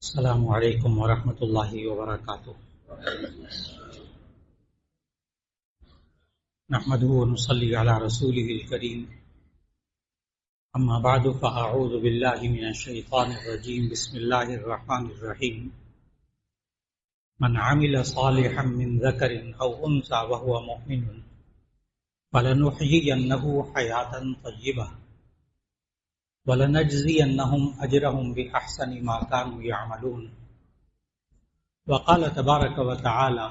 السلام علیکم ورحمۃ اللہ وبرکاتہ۔ نحمده ونصلي على رسوله الكريم، اما بعد فاعوذ باللہ من الشیطان الرجیم، بسم اللہ الرحمن الرحیم۔ من عمل صالحا من ذکر او انثى وهو مؤمن فلنحيينه حیاة طیبہ وَلَنَجْزِيَنَّهُمْ أَجْرَهُمْ بِأَحْسَنِ مَا كَانُوا يَعْمَلُونَ۔ وقال تبارك وتعالى: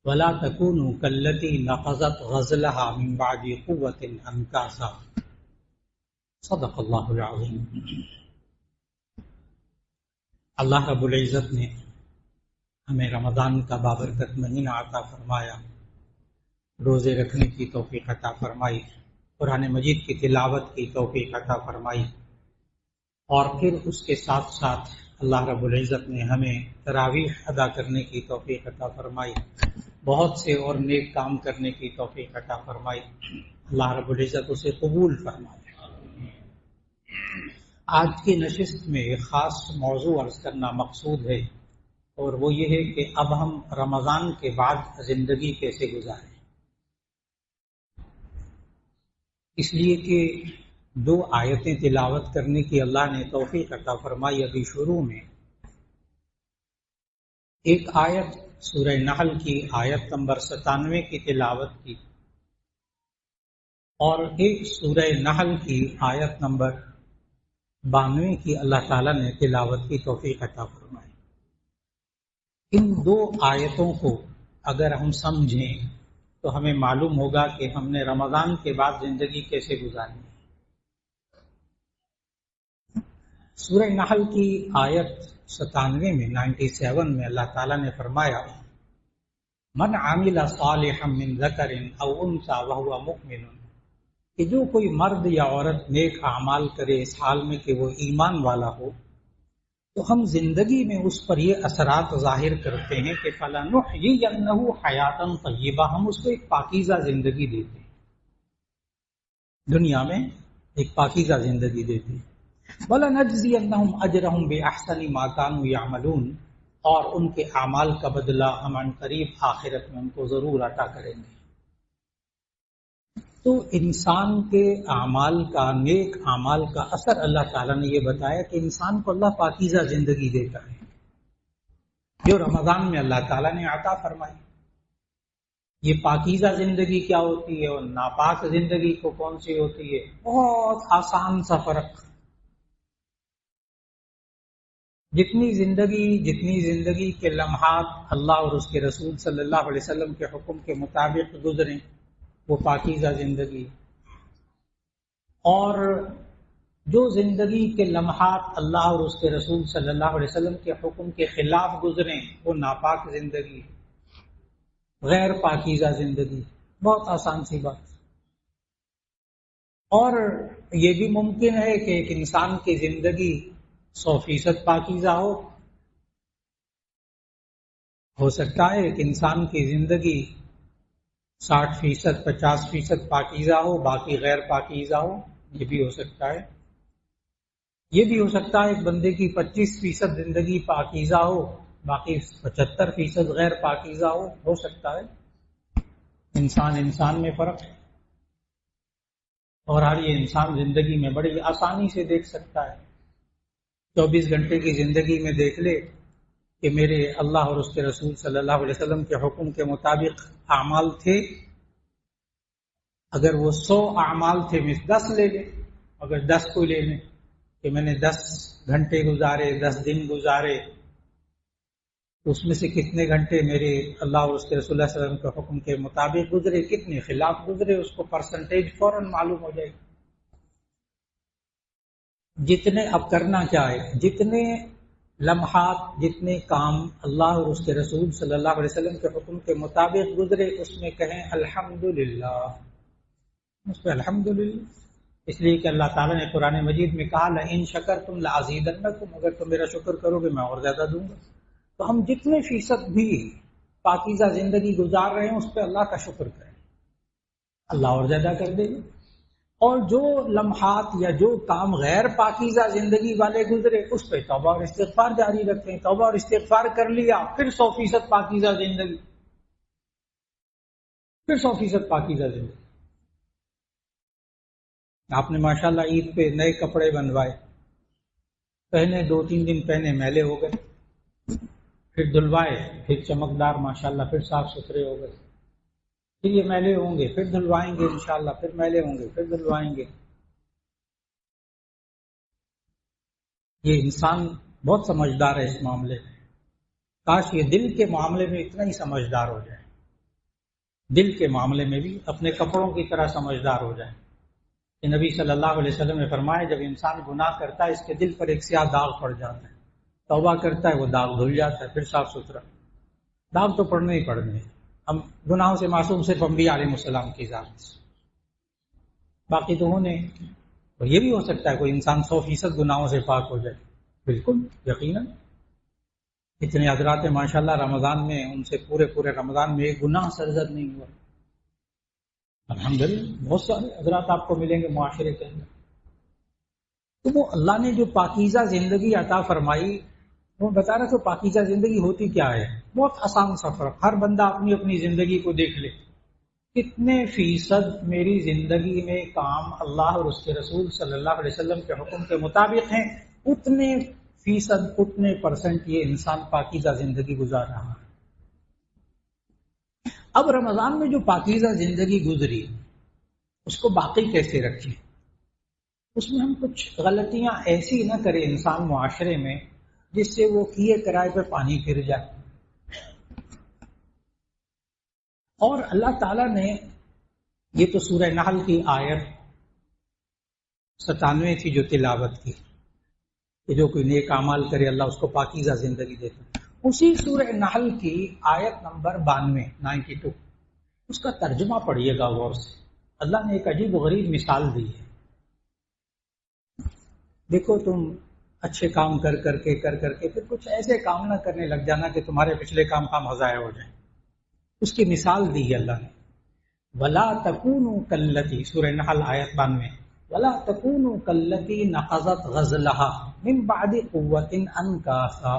وَلَا تَكُونُوا كَالَّتِي نَقَضَتْ غَزْلَهَا مِنْ بَعْدِ قُوَّةٍ أَنْكَاثًا۔ صدق اللہ العظیم۔ اللہ رب العزت نے ہمیں رمضان کا بابرکت مہینہ عطا فرمایا، روزے رکھنے کی توفیق عطا فرمائی، قرآن مجید کی تلاوت کی توفیق عطا فرمائی، اور پھر اس کے ساتھ ساتھ اللہ رب العزت نے ہمیں تراویح ادا کرنے کی توفیق عطا فرمائی، بہت سے اور نیک کام کرنے کی توفیق عطا فرمائی۔ اللہ رب العزت اسے قبول فرمائے۔ آج کی نشست میں ایک خاص موضوع عرض کرنا مقصود ہے، اور وہ یہ ہے کہ اب ہم رمضان کے بعد زندگی کیسے گزاریں۔ اس لیے کہ دو آیتیں تلاوت کرنے کی اللہ نے توفیق عطا فرمائی ابھی شروع میں۔ ایک آیت سورہ نحل کی آیت نمبر 97 کی تلاوت کی، اور ایک سورہ نحل کی آیت نمبر 92 کی اللہ تعالیٰ نے تلاوت کی توفیق عطا فرمائی۔ ان دو آیتوں کو اگر ہم سمجھیں تو ہمیں معلوم ہوگا کہ ہم نے رمضان کے بعد زندگی کیسے گزارنی ہے۔ سورہ نحل کی آیت 97 میں 97 میں اللہ تعالیٰ نے فرمایا: من عامل صالحا من ذکر او انثى وهو مؤمن، کہ جو کوئی مرد یا عورت نیک اعمال کرے اس حال میں کہ وہ ایمان والا ہو، تو ہم زندگی میں اس پر یہ اثرات ظاہر کرتے ہیں کہ فَلَنُحْيِيَنَّهُ حَيَاةً طَيِّبَةً، ہم اس کو ایک پاکیزہ زندگی دیتے ہیں، دنیا میں ایک پاکیزہ زندگی دیتے ہیں۔ وَلَنَجْزِيَنَّهُمْ أَجْرَهُمْ بِأَحْسَنِ مَا كَانُوا يَعْمَلُونَ، اور ان کے اعمال کا بدلہ ہم عنقریب آخرت میں ان کو ضرور عطا کریں گے۔ تو انسان کے اعمال کا، نیک اعمال کا اثر اللہ تعالیٰ نے یہ بتایا کہ انسان کو اللہ پاکیزہ زندگی دیتا ہے، جو رمضان میں اللہ تعالیٰ نے عطا فرمائی۔ یہ پاکیزہ زندگی کیا ہوتی ہے اور ناپاک زندگی کو کون سی ہوتی ہے؟ بہت آسان سا فرق۔ جتنی زندگی کے لمحات اللہ اور اس کے رسول صلی اللہ علیہ وسلم کے حکم کے مطابق گزریں، وہ پاکیزہ زندگی، اور جو زندگی کے لمحات اللہ اور اس کے رسول صلی اللہ علیہ وسلم کے حکم کے خلاف گزریں، وہ ناپاک زندگی، غیر پاکیزہ زندگی۔ بہت آسان سی بات۔ اور یہ بھی ممکن ہے کہ ایک انسان کی زندگی 100% پاکیزہ ہو سکتا ہے ایک انسان کی زندگی 60%، 50% پاکیزہ ہو، باقی غیر پاکیزہ ہو، یہ بھی ہو سکتا ہے۔ یہ بھی ہو سکتا ہے ایک بندے کی 25% زندگی پاکیزہ ہو، باقی 75% غیر پاکیزہ ہو سکتا ہے۔ انسان میں فرق ہے، اور ہر یہ انسان زندگی میں بڑی آسانی سے دیکھ سکتا ہے۔ 24 گھنٹے کی زندگی میں دیکھ لے کہ میرے اللہ اور اس کے رسول صلی اللہ علیہ وسلم کے حکم کے مطابق اعمال تھے، اگر وہ 100 اعمال تھے میں 10 لے لیں، اگر 10 کو لے لیں کہ میں نے 10 گھنٹے گزارے، 10 دن گزارے، تو اس میں سے کتنے گھنٹے میرے اللہ اور اس کے رسول اللہ صلی اللہ علیہ وسلم کے حکم کے مطابق گزرے، کتنے خلاف گزرے، اس کو پرسنٹیج فوراً معلوم ہو جائے گی۔ جتنے اب کرنا کیا ہے، جتنے لمحات، جتنے کام اللہ اور اس کے رسول صلی اللہ علیہ وسلم کے حکم کے مطابق گزرے، اس میں کہیں الحمدللہ، اس پہ الحمدللہ، اس لیے کہ اللہ تعالیٰ نے قرآن مجید میں کہا لئن شکرتم لازیدنکم، اگر تم میرا شکر کرو گے میں اور زیادہ دوں گا۔ تو ہم جتنے فیصد بھی پاکیزہ زندگی گزار رہے ہیں اس پہ اللہ کا شکر کریں، اللہ اور زیادہ کر دے گا۔ اور جو لمحات یا جو کام غیر پاکیزہ زندگی والے گزرے اس پہ توبہ اور استغفار جاری رکھیں. توبہ اور استغفار کر لیا پھر 100% پاکیزہ زندگی، پھر 100% پاکیزہ زندگی. آپ نے ماشاءاللہ عید پہ نئے کپڑے بنوائے، پہنے 2-3 دن پہنے میلے ہو گئے، پھر دھلوائے پھر چمکدار ماشاءاللہ پھر صاف ستھرے ہو گئے، پھر یہ میلے ہوں گے پھر دھلوائیں گے انشاءاللہ، پھر میلے ہوں گے پھر دھلوائیں گے. یہ انسان بہت سمجھدار ہے اس معاملے میں. کاش یہ دل کے معاملے میں اتنا ہی سمجھدار ہو جائے، دل کے معاملے میں بھی اپنے کپڑوں کی طرح سمجھدار ہو جائے. کہ نبی صلی اللہ علیہ وسلم نے فرمایا جب انسان گناہ کرتا ہے اس کے دل پر ایک سیاہ داغ پڑ جاتا ہے، توبہ کرتا ہے وہ داغ دھل جاتا ہے پھر صاف ستھرا. داغ تو پڑنے ہی پڑنے ہیں. ہم گناہوں سے معصوم صرف انبیاء علیہ السلام کی ذات سے، باقی تو ہونے. اور یہ بھی ہو سکتا ہے کوئی انسان 100% گناہوں سے پاک ہو جائے، بالکل یقیناً. اتنے حضرات ماشاءاللہ رمضان میں ان سے پورے رمضان میں ایک گناہ سرزد نہیں ہوا. الحمدللہ بہت سارے حضرات آپ کو ملیں گے معاشرے کے اندر. تو وہ اللہ نے جو پاکیزہ زندگی عطا فرمائی، وہ بتا رہا تو پاکیزہ زندگی ہوتی کیا ہے. بہت آسان سفر، ہر بندہ اپنی اپنی زندگی کو دیکھ لے. کتنے فیصد میری زندگی میں کام اللہ اور اس کے رسول صلی اللہ علیہ وسلم کے حکم کے مطابق ہیں، اتنے فیصد اتنے پرسنٹ یہ انسان پاکیزہ زندگی گزار رہا ہے. اب رمضان میں جو پاکیزہ زندگی گزری اس کو باقی کیسے رکھیں؟ اس میں ہم کچھ غلطیاں ایسی نہ کرے انسان معاشرے میں جس سے وہ کیے کرائے پہ پانی پھر جائے. اور اللہ تعالیٰ نے یہ تو سورہ نحل کی آیت 97 تھی جو تلاوت کی کہ جو کوئی نیک اعمال کرے اللہ اس کو پاکیزہ زندگی دیتا. اسی سورہ نحل کی آیت نمبر 92 اس کا ترجمہ پڑھیے گا غور سے. اللہ نے ایک عجیب و غریب مثال دی ہے. دیکھو تم اچھے کام کر کر کے پھر کچھ ایسے کام نہ کرنے لگ جانا کہ تمہارے پچھلے کام ضائع ہو جائیں. اس کی مثال دی ہے اللہ نے. وَلَا تَكُونُوا كَالَّتِي سورہ نحل آیت 92 وَلَا تَكُونُوا كَالَّتِي نَقَضَتْ غَزْلَهَا مِن بَعْدِ قُوَّةٍ أَنْكَاثًا.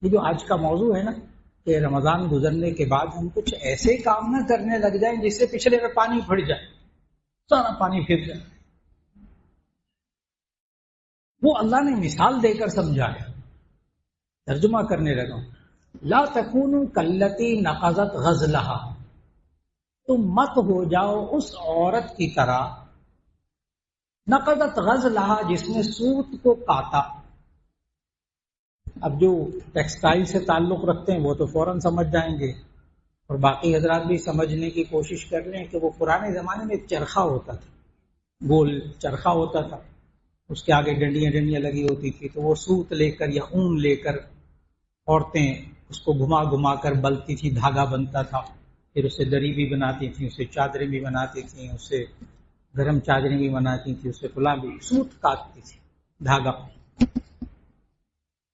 یہ جو آج کا موضوع ہے نا کہ رمضان گزرنے کے بعد ہم کچھ ایسے کام نہ کرنے لگ جائیں جس سے پچھلے میں پانی پھٹ جائے، سارا پانی پھر جائے. وہ اللہ نے مثال دے کر سمجھایا. ترجمہ کرنے لگا. لا تکونوا کاللتی نقضت غزلها، تم مت ہو جاؤ اس عورت کی طرح نقضت غزلها جس نے سوت کو کاٹا. اب جو ٹیکسٹائل سے تعلق رکھتے ہیں وہ تو فوراً سمجھ جائیں گے، اور باقی حضرات بھی سمجھنے کی کوشش کر لیں کہ وہ پرانے زمانے میں ایک چرخہ ہوتا تھا، گول چرخہ ہوتا تھا، اس کے آگے ڈنڈیاں لگی ہوتی تھی. تو وہ سوت لے کر یا اون لے کر عورتیں اس کو گھما گھما کر بلتی تھی، دھاگا بنتا تھا، پھر اسے دری بھی بناتی تھیں، اسے چادریں بھی بناتی تھیں، اسے گرم چادریں بھی بناتی تھیں، اسے فلاں بھی. سوت کاٹتی تھی دھاگا.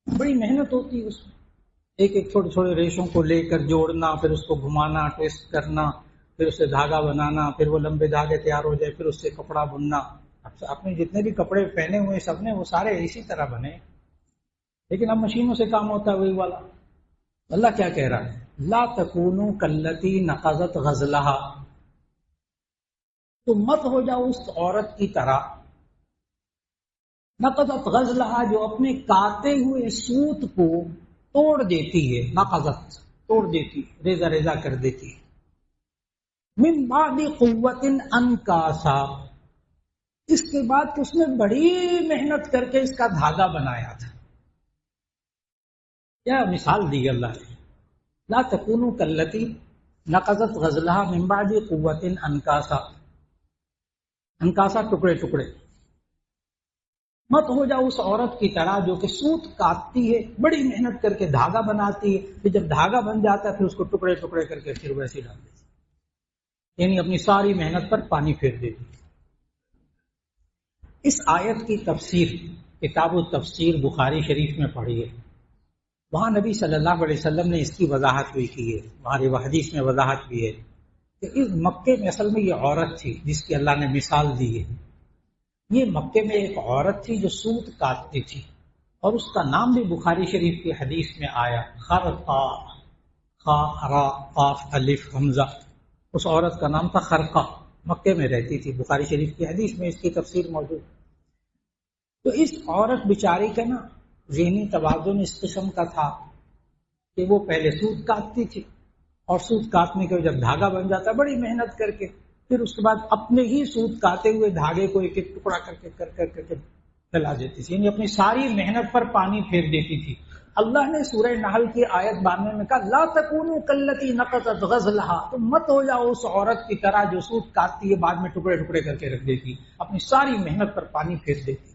بڑی محنت ہوتی ہے اس میں، ایک چھوٹے چھوٹے ریشوں کو لے کر جوڑنا، پھر اس کو گھمانا، ٹویسٹ کرنا، پھر اسے دھاگا بنانا، پھر وہ لمبے دھاگے تیار ہو جائے، پھر اس سے کپڑا بننا. آپ نے جتنے بھی کپڑے پہنے ہوئے سب نے وہ سارے اسی طرح بنے، لیکن اب مشینوں سے کام ہوتا ہے وہی والا. اللہ کیا کہہ رہا ہے؟ لا تکونوا کاللتی نقضت غزلها، تم مت ہو جاؤ اس عورت کی طرح نقضت غزلها جو اپنے کاٹے ہوئے سوت کو توڑ دیتی ہے. نقضت توڑ دیتی، ریزہ ریزہ کر دیتی. من بعد قوت انکاسا، اس کے بعد اس نے بڑی محنت کر کے اس کا دھاگا بنایا تھا. کیا مثال دی اللہ نے. لا تکونوا کاللتی نقضت غزلها من بعد قوت انکاسا، انکاسا ٹکڑے ٹکڑے. مت ہو جاؤ اس عورت کی طرح جو کہ سوت کاٹتی ہے، بڑی محنت کر کے دھاگا بناتی ہے، پھر جب دھاگا بن جاتا ہے پھر اس کو ٹکڑے ٹکڑے کر کے پھر ویسے ڈال دیتی، یعنی اپنی ساری محنت پر پانی پھیر دیتی. اس آیت کی تفسیر کتاب التفسیر بخاری شریف میں پڑھی ہے. وہاں نبی صلی اللہ علیہ وسلم نے اس کی وضاحت بھی کی ہے، ہماری حدیث میں وضاحت بھی ہے کہ اس مکے میں اصل میں یہ عورت تھی جس کی اللہ نے مثال دی ہے. یہ مکے میں ایک عورت تھی جو سوت کاٹتی تھی، اور اس کا نام بھی بخاری شریف کی حدیث میں آیا، خرقہ، خا را قاف الف حمزہ. اس عورت کا نام تھا خرقہ، مکے میں رہتی تھی، بخاری شریف کی حدیث میں اس کی تفسیر موجود. تو اس عورت بیچاری کا نا ذہنی توازن اس قسم کا تھا کہ وہ پہلے سوت کاٹتی تھی، اور سوت کاٹنے کے جب دھاگا بن جاتا بڑی محنت کر کے، پھر اس کے بعد اپنے ہی سوت کاٹے ہوئے دھاگے کو ایک ایک ٹکڑا کر کے پھیلا دیتی تھی، یعنی اپنی ساری محنت پر پانی پھیر دیتی تھی. اللہ نے سورہ نحل کی آیت 92 میں کہا لا تکونوا کاللتی نقضت غزلها، تم مت ہو جاؤ اس عورت کی طرح جو سوت کاٹتی ہے بعد میں ٹکڑے ٹکڑے کر کے رکھ دیتی، اپنی ساری محنت پر پانی پھیر دیتی.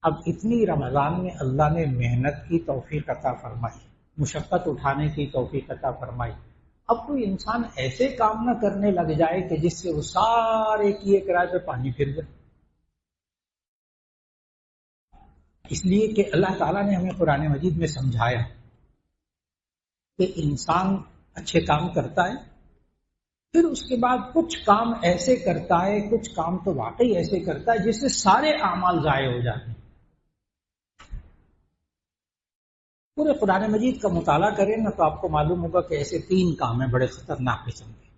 اب اتنی رمضان میں اللہ نے محنت کی توفیق عطا فرمائی، مشقت اٹھانے کی توفیق عطا فرمائی. اب کوئی انسان ایسے کام نہ کرنے لگ جائے کہ جس سے وہ سارے کیے کرائے پہ پانی پھر جائے. اس لیے کہ اللہ تعالیٰ نے ہمیں قرآن مجید میں سمجھایا کہ انسان اچھے کام کرتا ہے، پھر اس کے بعد کچھ کام ایسے کرتا ہے، کچھ کام تو واقعی ایسے کرتا ہے جس سے سارے اعمال ضائع ہو جاتے ہیں. پورے قرآن مجید کا مطالعہ کریں نا تو آپ کو معلوم ہوگا کہ ایسے 3 کام ہیں بڑے خطرناک قسم کے،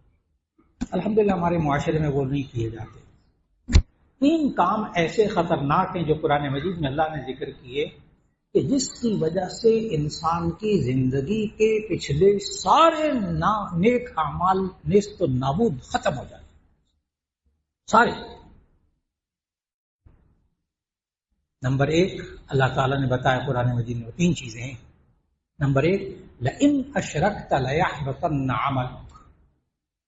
الحمدللہ ہمارے معاشرے میں وہ نہیں کیے جاتے. 3 کام ایسے خطرناک ہیں جو قرآن مجید میں اللہ نے ذکر کیے کہ جس کی وجہ سے انسان کی زندگی کے پچھلے سارے نیک اعمال نیست و نابود ختم ہو جاتے سارے. نمبر 1 اللہ تعالیٰ نے بتایا قرآن مجید میں 3 چیزیں ہیں. نمبر 1 لئن اشرکت لیحبطن عملک،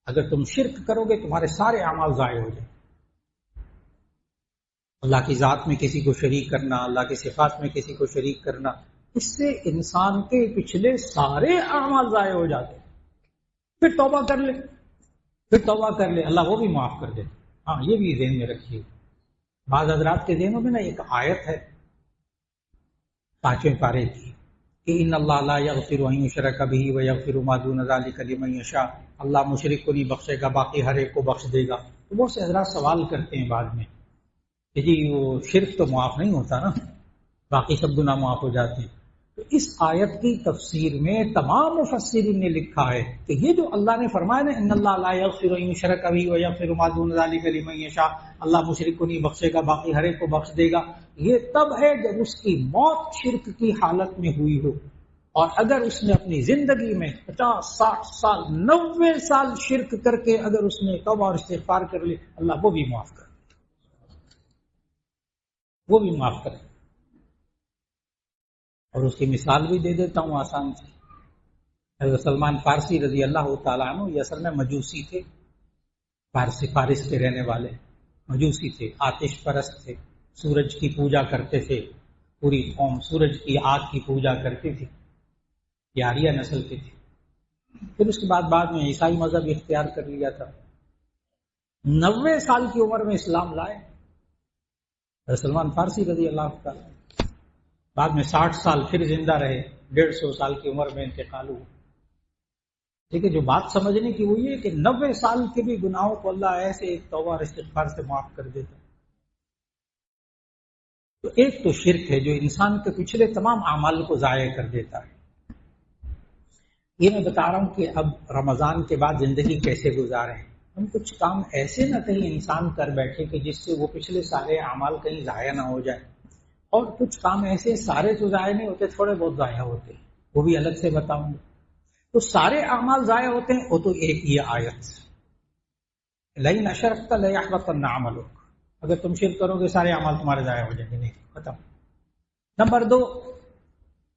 اگر تم شرک کرو گے تمہارے سارے اعمال ضائع ہو جائیں. اللہ کی ذات میں کسی کو شریک کرنا، اللہ کی صفات میں کسی کو شریک کرنا، اس سے انسان کے پچھلے سارے اعمال ضائع ہو جاتے ہیں. پھر توبہ کر لے اللہ وہ بھی معاف کر دے. ہاں یہ بھی ذہن میں رکھیے. بعض حضرات کے ذہنوں میں نا ایک آیت ہے 5ویں پارے کی کہ ان اللہ لا یغفر ان یشرک بہ ویغفر ما دون ذلک لمن یشاء، اللہ مشرک کو نہیں بخشے گا باقی ہر ایک کو بخش دے گا. تو بہت سے حضرات سوال کرتے ہیں بعد میں کہ جی وہ شرک تو معاف نہیں ہوتا نا، باقی سب گناہ معاف ہو جاتے ہیں. تو اس آیت کی تفسیر میں تمام مفسرین نے لکھا ہے کہ یہ جو اللہ نے فرمایا نا ان اللہ لا یغفر ان یشرک بہ ویغفر ما دون ذلک لمن یشاء، اللہ مشرک کو نہیں بخشے گا باقی ہر ایک کو بخش دے گا، یہ تب ہے جب اس کی موت شرک کی حالت میں ہوئی ہو. اور اگر اس نے اپنی زندگی میں 50 60 سال 90 سال شرک کر کے اگر اس نے توبہ اور استغفار کر لی، اللہ وہ بھی معاف کرے. اور اس کی مثال بھی دے دیتا ہوں آسان سے. حضرت سلمان فارسی رضی اللہ تعالیٰ عنہ یہ اصل میں مجوسی تھے، فارس کے رہنے والے مجوسی تھے، آتش پرست تھے، سورج کی پوجا کرتے تھے. پوری قوم سورج کی آگ کی پوجا کرتی تھی، یہ آریہ نسل کے تھے. پھر اس کے بعد میں عیسائی مذہب اختیار کر لیا تھا. 90 سال کی عمر میں اسلام لائے سلمان فارسی رضی اللہ تعالیٰ. بعد میں 60 سال پھر زندہ رہے، 150 سال کی عمر میں انتقال ہوا. لیکن جو بات سمجھنے کی وہ یہ کہ 90 سال کے بھی گناہوں کو اللہ ایسے ایک توبہ اور استغفار سے معاف کر دیتا. تو ایک تو شرک ہے جو انسان کے پچھلے تمام اعمال کو ضائع کر دیتا ہے. یہ میں بتا رہا ہوں کہ اب رمضان کے بعد زندگی کیسے گزاریں. ہم کچھ کام ایسے نہ کہیں انسان کر بیٹھے کہ جس سے وہ پچھلے سارے اعمال کہیں ضائع نہ ہو جائے، اور کچھ کام ایسے سارے تو ضائع نہیں ہوتے، تھوڑے بہت ضائع ہوتے ہیں، وہ بھی الگ سے بتاؤں گا. تو سارے اعمال ضائع ہوتے ہیں وہ تو ایک یہ آیت لئن اشرکت لیحبطن عملک، اگر تم شرک کرو گے سارے اعمال تمہارے ضائع ہو جائیں گے، نہیں ختم. نمبر 2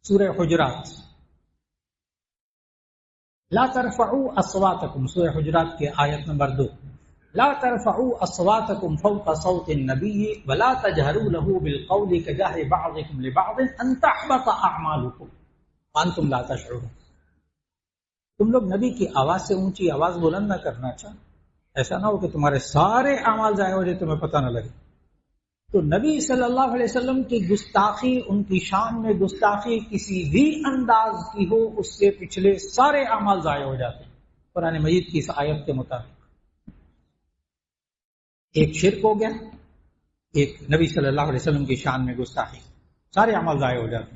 سورہ حجرات لا ترفعوا اصواتکم، سورہ حجرات کے آیت نمبر 2 لا ترفعوا اصواتکم فوق صوت النبی ولا تجهروا له بالقول كجهر بعضكم لبعض ان تحبط اعمالکم وانتم لا تشعرون. تم لوگ نبی کی آواز سے اونچی آواز بلند نہ کرنا چاہو، ایسا نہ ہو کہ تمہارے سارے اعمال ضائع ہو جائے تمہیں پتہ نہ لگے. تو نبی صلی اللہ علیہ وسلم کی گستاخی، ان کی شان میں گستاخی کسی بھی انداز کی ہو، اس سے پچھلے سارے اعمال ضائع ہو جاتے ہیں. قرآن مجید کی اس آیت کے مطابق ایک شرک ہو گیا، ایک نبی صلی اللہ علیہ وسلم کی شان میں گستاخی، سارے عمل ضائع ہو جاتے ہیں۔